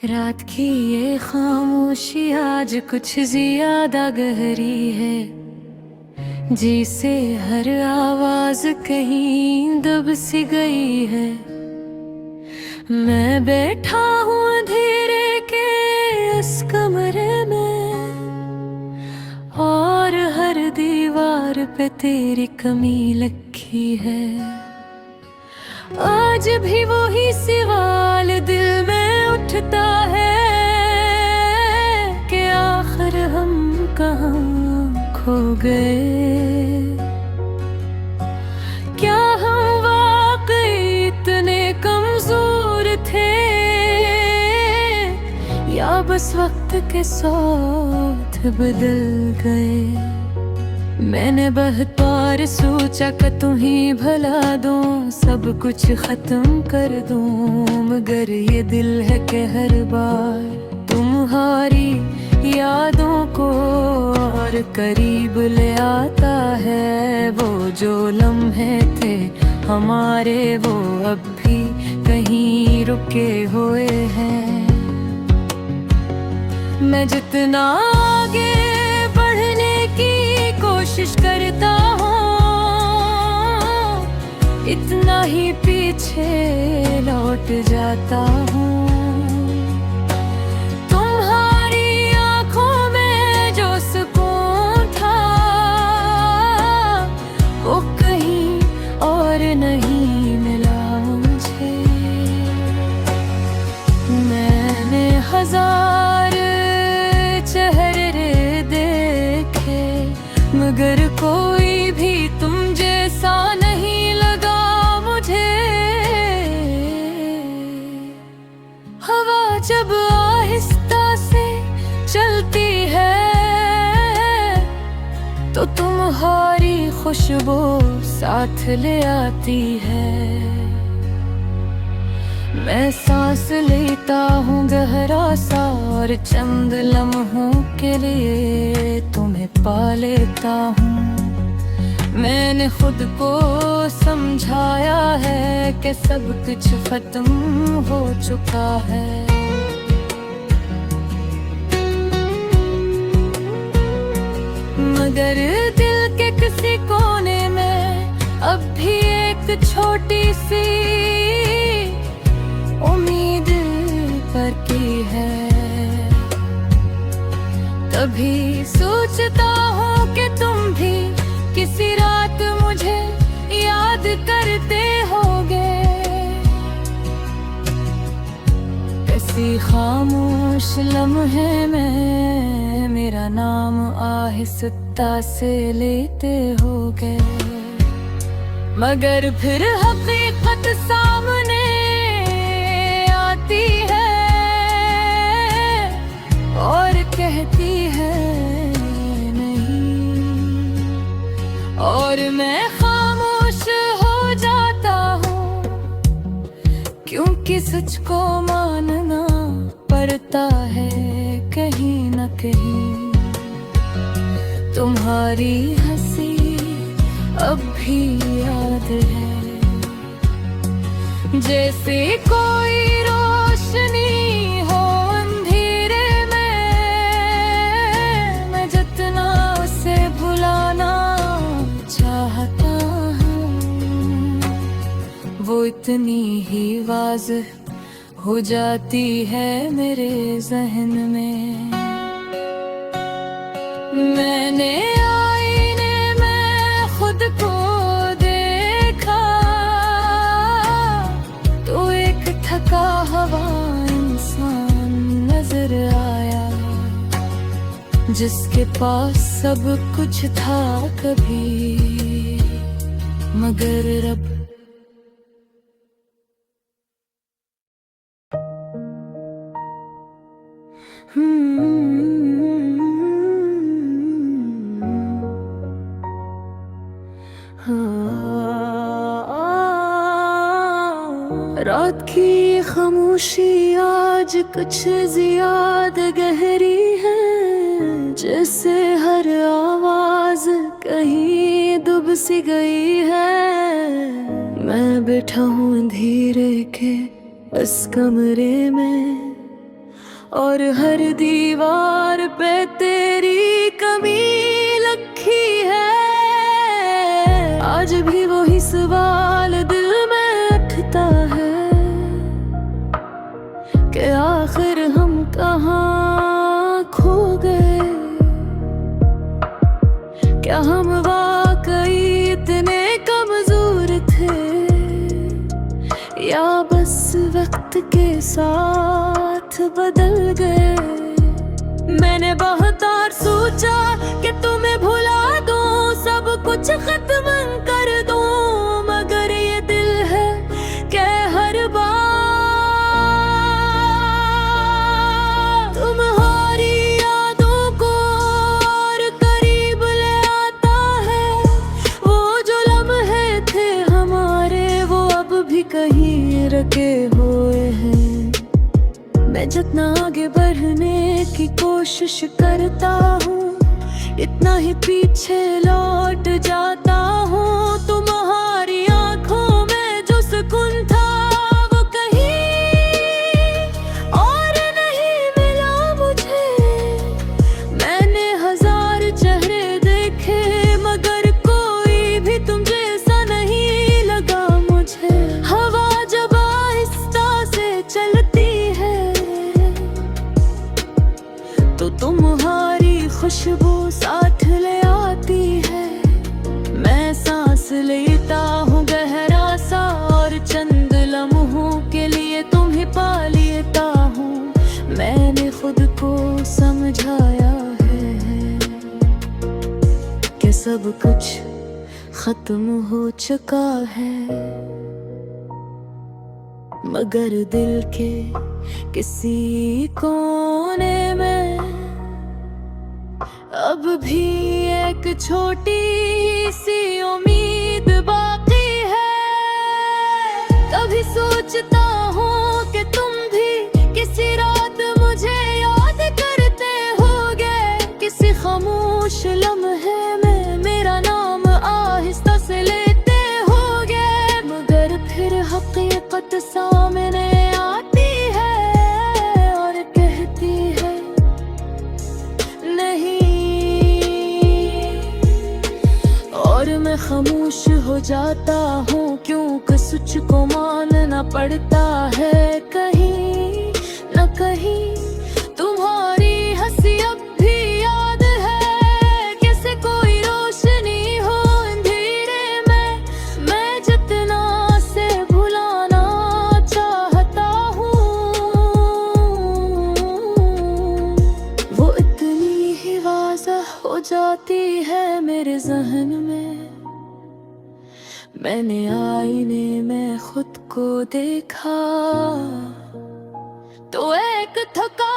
रात की ये खामोशी आज कुछ ज्यादा गहरी है, जिसे हर आवाज कहीं दब सी गई है। मैं बैठा हूँ अंधेरे के इस कमरे में, और हर दीवार पे तेरी कमी लिखी है। आज भी वही सवाल दिल में उठता है कि आखिर हम कहाँ खो गए। क्या हम वाकई इतने कमजोर थे, या बस वक्त के साथ बदल गए। मैंने बहुत बार सोचा कि तुम ही भला दो, सब कुछ खत्म कर दूं, मगर ये दिल है कि हर बार तुम्हारी यादों को और करीब ले आता है। वो जो लम्हे थे हमारे, वो अब भी कहीं रुके हुए हैं। मैं जितना आगे बढ़ने की कोशिश करता हूँ, इतना ही पीछे लौट जाता हूँ। तुम्हारी आंखों में जो सुकून था, वो कहीं और नहीं मिला मुझे। मैंने हजार चेहरे देखे, मगर कोई भी तुम जैसा नहीं लगा मुझे। हवा जब आहिस्ता से चलती है, तो तुम्हारी खुशबू साथ ले आती है। मैं सांस लेता हूँ गहरा सा, और चंद लम्हों के लिए तुम्हें पा लेता हूँ। मैंने खुद को समझाया है कि सब कुछ खत्म हो चुका है। मगर दिल के किसी कोने में अब भी एक छोटी सी उम्मीद पर की है। कभी सोचता हूँ कि तुम भी किसी रात मुझे याद करते होगे, किसी खामोश लम्हे में मेरा नाम आहिस्ता से लेते होगे। मगर फिर हकीकत सामने आती है और कहती है नहीं, और मैं खामोश हो जाता हूँ, क्योंकि सच को मानना पड़ता है कहीं न कहीं। तुम्हारी हंसी अब भी याद है, जैसे कोई रोशनी हो अंधेरे में। मैं जितना उसे भुलाना चाहता हूँ, वो इतनी ही वाज़ेह हो जाती है मेरे ज़हन में। मैंने आईने में खुद को देखा, तो एक थका हुआ इंसान नजर आया, जिसके पास सब कुछ था कभी, मगर अब रात की खामोशी आज कुछ ज्यादा गहरी है, जैसे हर आवाज कहीं डूब सी गई है। मैं बैठा हूँ अंधेरे के इस कमरे में, और हर दीवार पे तेरी कमी लिखी है। आज भी वही सवाल दिल में उठता है कि आखिर हम कहाँ खो गए। क्या हम वाकई इतने कमजोर थे, या बस वक्त के साथ बदल गए। मैंने बहुत बार सोचा कि तुम्हें भुला दूं, सब कुछ खत्म कर दूं, मगर ये दिल है कि हर बार तुम्हारी यादों को और करीब ले आता है। वो जो लम्हे थे हमारे, वो अब भी कहीं रखे हुए हैं। मैं जितना आगे बढ़ने की कोशिश करता हूँ, इतना ही पीछे लौट जाता हूँ। तुम्हारी आंखों में जो सुकून था, वो कहीं और नहीं मिला मुझे। मैंने हजार चेहरे देखे, मगर कोई भी तुम जैसा नहीं लगा मुझे। हवा जब आहिस्ता से चलती है, तो तुम्हारी खुशबू साथ ले आती है। मैं सांस लेता हूँ गहरा सा, और चंद लम्हों के लिए तुम्हें पा लेता हूँ। मैंने खुद को समझाया है कि सब कुछ खत्म हो चुका है, मगर दिल के किसी कोने में अब भी एक छोटी सी उम्मीद बाकी है। कभी सोचता हूँ कि तुम भी किसी रात मुझे याद करते होगे, किसी खामोश लम्हे में मेरा नाम आहिस्ता से लेते होगे। मगर फिर हकीकत सामने आती है और कहती है नहीं, और मैं खामोश हो जाता हूँ, क्योंकि सच को मानना पड़ता है। कहीं न कहीं तुम्हारी हंसी अब भी याद है, कैसे कोई रोशनी हो अंधेरे में। मैं जितना से भुलाना चाहता हूँ, वो इतनी ही वाज़ह हो जाती है मेरे ज़हन में। मैंने आईने में खुद को देखा, तो एक थका